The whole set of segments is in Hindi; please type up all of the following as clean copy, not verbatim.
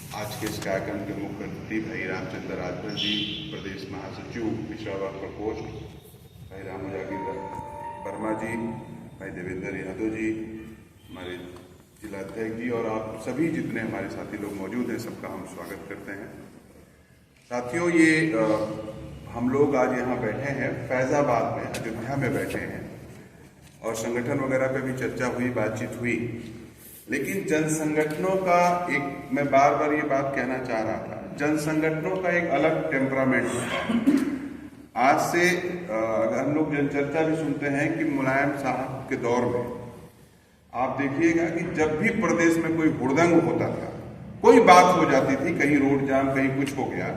आज के इस कार्यक्रम के मुख्य अतिथि भाई रामचंद्र राजभर जी, प्रदेश महासचिव पिछड़ा वर्ग प्रकोष्ठ, भाई राम उजागिर वर्मा जी, भाई देवेंद्र यादव जी, हमारे जिला अध्यक्ष जी और आप सभी जितने हमारे साथी लोग मौजूद हैं, सबका हम स्वागत करते हैं। साथियों, ये हम लोग आज यहाँ बैठे हैं फैजाबाद में, अयोध्या में बैठे हैं और संगठन वगैरह पे भी चर्चा हुई, बातचीत हुई, लेकिन जन संगठनों का एक, मैं बार बार ये बात कहना चाह रहा था, जन संगठनों का एक अलग टेम्परामेंट होता है। आज से अगर हम लोग जनचर्चा भी सुनते हैं कि मुलायम साहब के दौर में आप देखिएगा कि जब भी प्रदेश में कोई हुड़दंग होता था, कोई बात हो जाती थी, कहीं रोड जाम, कहीं कुछ हो गया,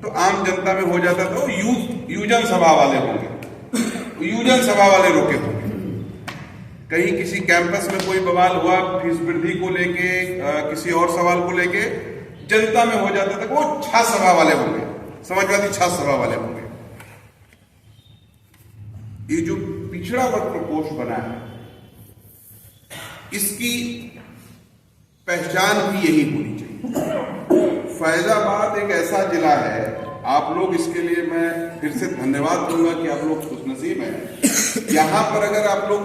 तो आम जनता में हो जाता था यूजन सभा वाले होंगे, यूजन सभा वाले रोके होंगे। कहीं किसी कैंपस में कोई बवाल हुआ फीस वृद्धि को लेके, किसी और सवाल को लेके, जनता में हो जाता था वो छात्र सभा वाले होंगे, समाजवादी छात्र सभा वाले होंगे। ये जो पिछड़ा वर्ग प्रकोष्ठ बना है, इसकी पहचान भी यही होनी चाहिए। फैजाबाद एक ऐसा जिला है, आप लोग इसके लिए मैं फिर से धन्यवाद दूंगा कि आप लोग खुशनसीब हैं। यहां पर अगर आप लोग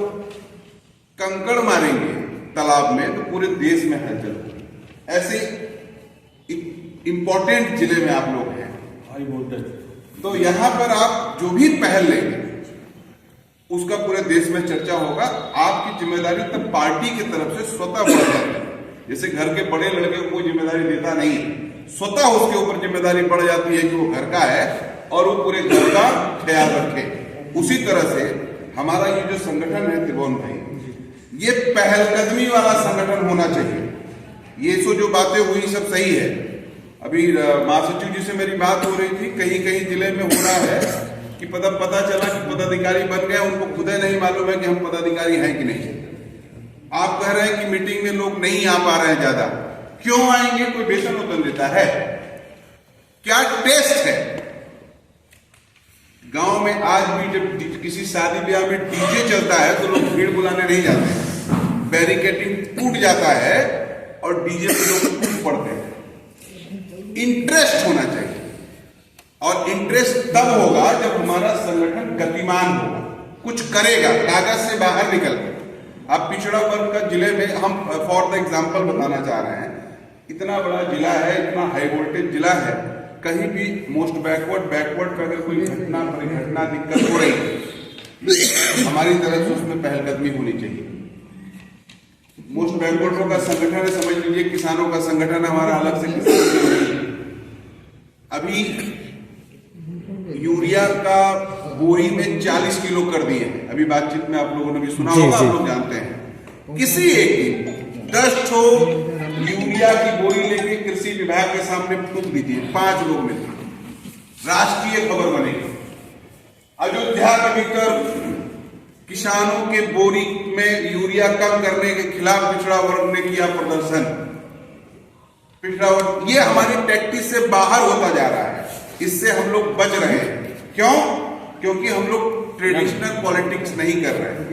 कंकड़ मारेंगे तालाब में तो पूरे देश में हलचल होगी। ऐसे इंपॉर्टेंट जिले में आप लोग हैं, हाई वोल्टेज, तो यहां पर आप जो भी पहल लेंगे उसका पूरे देश में चर्चा होगा। आपकी जिम्मेदारी तब पार्टी की तरफ से स्वतः बढ़ जाती है। जैसे घर के बड़े लड़के को कोई जिम्मेदारी देता नहीं, स्वतः उसके ऊपर जिम्मेदारी बढ़ जाती है कि वो घर का है और वो पूरे घर का ख्याल रखे। उसी तरह से हमारा ये जो संगठन है त्रिभुवन भाई, ये पहलकदमी वाला संगठन होना चाहिए। ये जो बातें हुई सब सही है। अभी महासचिव जी से मेरी बात हो रही थी, कहीं कहीं जिले में हो रहा है कि पता चला कि पदाधिकारी बन गए, उनको खुद ही नहीं मालूम है कि हम पदाधिकारी हैं कि नहीं। आप कह रहे हैं कि मीटिंग में लोग नहीं आ पा रहे हैं ज्यादा, क्यों आएंगे? कोई वेतन वेतन देता है क्या? टेस्ट है। गांव में आज भी जब किसी शादी ब्याह में डीजे चलता है तो लोग भीड़ बुलाने नहीं जाते, बैरिकेडिंग टूट जाता है और डीजे पे लोग टूट पड़ते हैं। इंटरेस्ट होना चाहिए, और इंटरेस्ट तब होगा जब हमारा संगठन गतिमान होगा, कुछ करेगा, कागज से बाहर निकल कर। आप पिछड़ा वर्ग का जिले में, हम फॉर द एग्जाम्पल बताना चाह रहे हैं, इतना बड़ा जिला है, इतना हाई वोल्टेज जिला है, कहीं भी मोस्ट बैकवर्ड पे अगर कोई घटना परिघटना दिक्कत हो रही है, हमारी तरफ से उसमें पहलकदमी होनी चाहिए। मोस्ट बैकवर्ड का संगठन है, समझ लीजिए किसानों का संगठन है हमारा, अलग से किसान। अभी यूरिया का बोरी में 40 किलो कर दिए हैं। अभी बातचीत में आप लोगों ने भी सुना होगा, आप लोग जानते हैं। किसी एक दिन 10 यूरिया की बोरी लेके कृषि विभाग के सामने फूंक दीजिए, 5 लोग मिलकर, राष्ट्रीय खबर बनेगी। अयोध्या के भीतर किसानों के बोरी में यूरिया कम करने के खिलाफ पिछड़ा वर्ग ने किया प्रदर्शन। पिछड़ा वर्ग ये हमारी टैक्टिस से बाहर होता जा रहा है, इससे हम लोग बच रहे हैं। क्यों? क्योंकि हम लोग ट्रेडिशनल पॉलिटिक्स नहीं कर रहे हैं,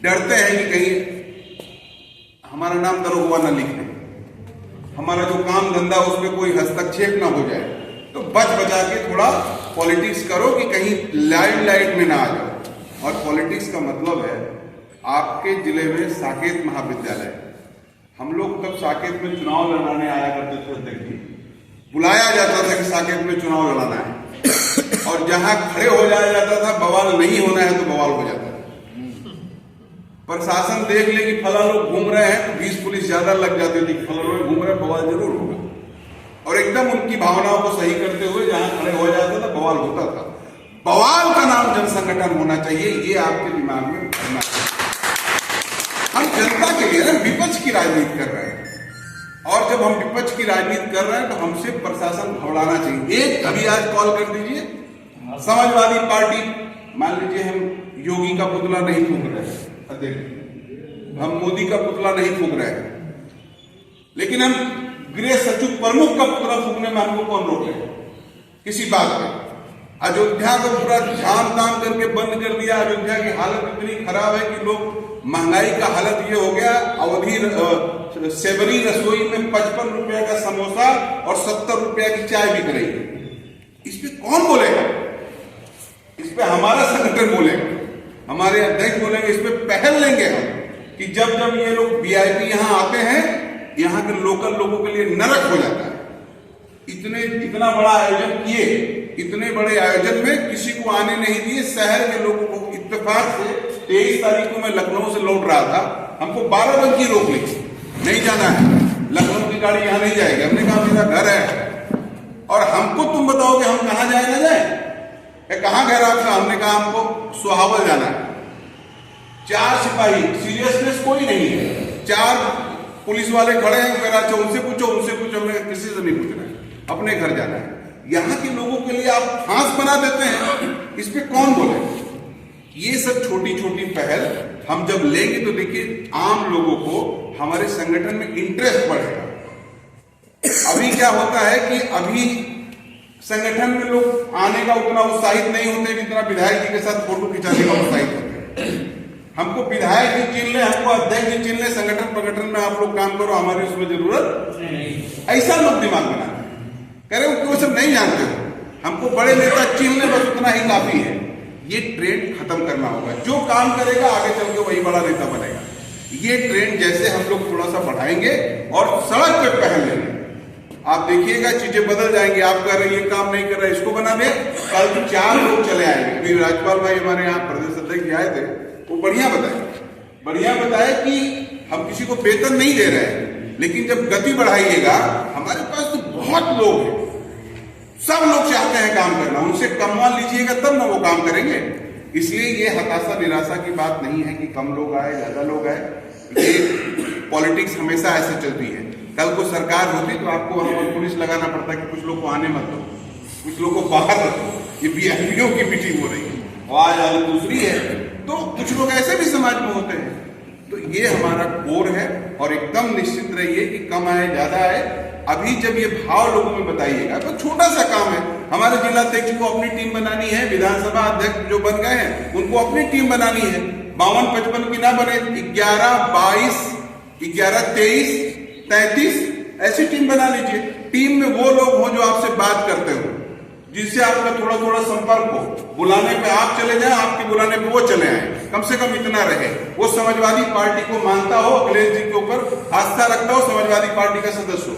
डरते हैं कि कहीं हमारा नाम दरोगा न लिख दे, हमारा जो काम धंधा उसमें कोई हस्तक्षेप ना हो जाए। तो बच बचा के थोड़ा पॉलिटिक्स करो कि कहीं लाइट में ना आ जाओ। और पॉलिटिक्स का मतलब है, आपके जिले में साकेत महाविद्यालय, हम लोग तब साकेत में चुनाव लड़ाने आया करते थे, देखिए बुलाया जाता था कि साकेत में चुनाव लड़ाना है, और जहां खड़े हो जाया जाता था, बवाल नहीं होना है तो बवाल हो जाता है। प्रशासन देख ले कि फला लोग घूम रहे हैं तो 20 पुलिस ज्यादा लग जाती थी, फला लोग घूम रहे हैं, बवाल जरूर होगा। और एकदम उनकी भावनाओं को सही करते हुए जहां खड़े हो जाता था, बवाल होता था। बवाल का नाम जन संगठन होना चाहिए, ये आपके दिमाग में भरना चाहिए। हम जनता के लिए विपक्ष की राजनीति कर रहे हैं, और जब हम विपक्ष की राजनीति कर रहे हैं तो हमसे प्रशासन घबराना चाहिए। एक अभी आज कॉल कर दीजिए, समाजवादी पार्टी, मान लीजिए हम योगी का पुतला नहीं फूंक रहे हैं, हम मोदी का पुतला नहीं फूंक रहे हैं, लेकिन हम गृह सचिव प्रमुख का पुतला फूंकने में हमको कौन रोके किसी बात पे? अयोध्या को पूरा झाम ताम करके बंद कर दिया। अयोध्या की हालत इतनी खराब है कि लोग, महंगाई का हालत ये हो गया, अवधि सेवरी रसोई में 55 रुपया का समोसा और 70 रुपया की चाय बिक रही है। इस पे कौन बोलेगा? इस पे हमारा संगठन बोलेगा, हमारे अध्यक्ष बोलेंगे, इस पे पहल लेंगे हम कि जब जब ये लोग वीआईपी यहां आते हैं, यहां के लोकल लोगों के लिए नरक हो जाता है। इतना बड़ा आयोजन किए, इतने बड़े आयोजन में किसी को आने नहीं दिए। शहर के लोगों को इत्तेफाक से 23 तारीख को मैं लखनऊ से लौट रहा था, हमको 12 बजे की रोक ली, नहीं जाना है, लखनऊ की गाड़ी यहां नहीं जाएगी। हमने कहा मेरा घर है और हमको तुम बताओ कि हम कहां जाए ना जाए, कहां घर आपका? हमने कहा हमको सुहावल जाना है। 4 सिपाही, सीरियसनेस कोई नहीं है, 4 पुलिस वाले खड़े हैं, अच्छा उनसे पूछो उनसे पूछो, हमने किसी से नहीं पूछना है, अपने घर जाना है। यहां के लोगों के लिए आप फांस बना देते हैं, इस पे कौन बोले? ये सब छोटी छोटी पहल हम जब लेंगे तो देखिए आम लोगों को हमारे संगठन में इंटरेस्ट बढ़ेगा। अभी क्या होता है कि अभी संगठन में लोग आने का उतना उत्साहित नहीं होते जितना विधायक जी के साथ फोटो खिंचाने का उत्साहित होते हैं। हमको विधायक जी चुन ले, हमको अध्यक्ष जी चुन ले, संगठन में आप लोग काम करो, हमारी उसमें जरूरत नहीं, ऐसा लोग दिमाग बनाते हैं। कह रहे हो वो सब नहीं जानते हो, हमको बड़े नेता चुन ले, बस उतना ही काफी है। ये ट्रेंड खत्म करना होगा। जो काम करेगा आगे चल के वही बड़ा नेता बनेगा। ये ट्रेंड जैसे हम लोग थोड़ा सा बढ़ाएंगे और सड़क पे पहल लेंगे, आप देखिएगा चीजें बदल जाएंगी। आप कह रहे ये काम नहीं कर रहे, इसको बना दे, कल 4 लोग चले आएंगे। अभी राज्यपाल भाई हमारे यहाँ प्रदेश अध्यक्ष आए थे, वो बढ़िया बताए कि हम किसी को वेतन नहीं दे रहे हैं, लेकिन जब गति बढ़ाइएगा, हमारे पास तो बहुत लोग हैं, सब लोग चाहते हैं काम करना, उनसे कमवा लीजिएगा तब ना वो काम करेंगे। इसलिए ये हताशा निराशा की बात नहीं है कि कम लोग आए ज्यादा लोग आए, ये पॉलिटिक्स हमेशा ऐसे चलती है। कल को सरकार होती तो आपको वहां पर पुलिस लगाना पड़ता कि कुछ लोग को आने मत दो, कुछ लोग को बाहर रखो, ये वीआईपीओ की मीटिंग हो रही है, आवाज आज दूसरी है, तो कुछ लोग ऐसे भी समाज में होते हैं। तो ये हमारा कोर है और एकदम निश्चित रहिए कि कम आए ज्यादा आए। अभी जब ये भाव लोगों में बताइएगा तो छोटा सा काम है, हमारे जिलाध्यक्ष को अपनी टीम बनानी है, विधानसभा अध्यक्ष जो बन गए हैं उनको अपनी टीम बनानी है। 52-55 की ना बने, 11-22, 11-23, 33 ऐसी टीम बना लीजिए। टीम में वो लोग हो जो आपसे बात करते हो, जिससे आपका थोड़ा थोड़ा संपर्क हो, बुलाने पे आप चले जाएं, आपके बुलाने पे वो चले आए, कम से कम इतना रहे। वो समाजवादी पार्टी को मानता हो, अखिलेश जी के ऊपर आस्था रखता हो, समाजवादी पार्टी का सदस्य हो,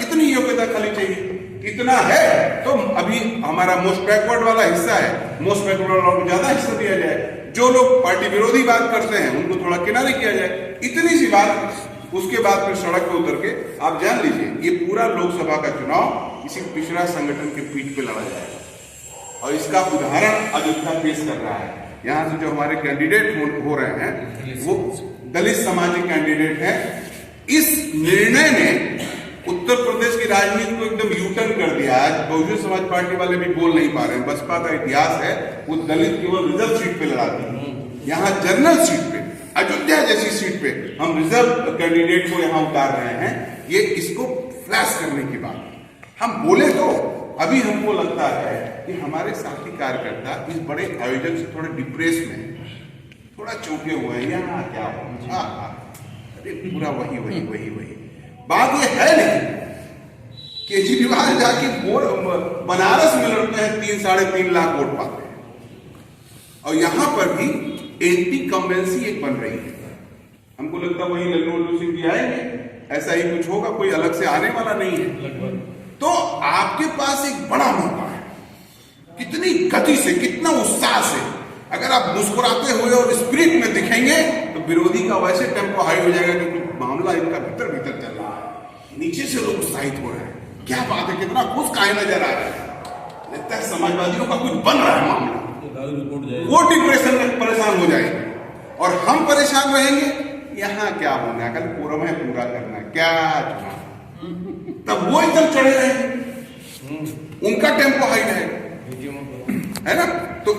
इतनी योग्यता खाली चाहिए। इतना है तो अभी हमारा मोस्ट बैकवर्ड वाला हिस्सा है, मोस्ट बैकवर्ड वाला को ज्यादा हिस्सा दिया जाए। जो लोग पार्टी विरोधी बात करते हैं उनको थोड़ा किनारे किया जाए, इतनी सी बात। उसके बाद फिर सड़क पे उतर के आप जान लीजिए ये पूरा लोकसभा का चुनाव किसी पिछड़ा संगठन के पीठ पे लड़ा जाएगा। और इसका उदाहरण अयोध्या पेश कर रहा है। यहाँ से जो हमारे कैंडिडेट हो रहे हैं वो दलित समाज के कैंडिडेट हैं। इस निर्णय ने उत्तर प्रदेश की राजनीति को एकदम यूटर्न कर दिया। आज बहुजन समाज पार्टी वाले भी बोल नहीं पा रहे हैं। बसपा का इतिहास है, वो दलित केवल रिजर्व सीट पे लड़ाती है, यहाँ जनरल सीट पे, अयोध्या जैसी सीट पे हम रिजर्व कैंडिडेट को यहाँ उतार रहे हैं। ये इसको फ्लैश करने की बात हम बोले तो अभी हमको लगता है कि हमारे साथी कार्यकर्ता इस बड़े आयोजन से थोड़े डिप्रेस में, थोड़ा चौंके हुए हैं। यहाँ क्या हो, अरे पूरा वही बात ये है नहीं। केजरीवाल जाके बनारस में लड़ते हैं, 3-3.5 लाख वोट पाते हैं, और यहां पर भी एंटी कम्बेंसी एक बन रही है। हमको लगता है वही लल्लू सिंह जी आएंगे, ऐसा ही कुछ होगा, कोई अलग से आने वाला नहीं है। तो आपके पास एक बड़ा मौका है, कितनी गति से, कितना उत्साह से अगर आप मुस्कुराते हुए और स्पिरिट में दिखेंगे तो विरोधी का वैसे टेम्पो हाई हो जाएगा कि कुछ मामला इनका भीतर चल रहा है, नीचे से लोग उत्साहित हो रहे हैं। क्या बात है, कितना खुश काहे नजर आ रहा है, लगता है समाजवादियों का कुछ बन रहा है मामला। वो डिप्रेशन में परेशान हो जाएंगे और हम परेशान रहेंगे। यहाँ क्या होना है, कल पूरा में पूरा करना क्या चुनाव, तब वो एकदम चढ़े रहेंगे, उनका टेम्पो हाई रहेगा, है ना। तो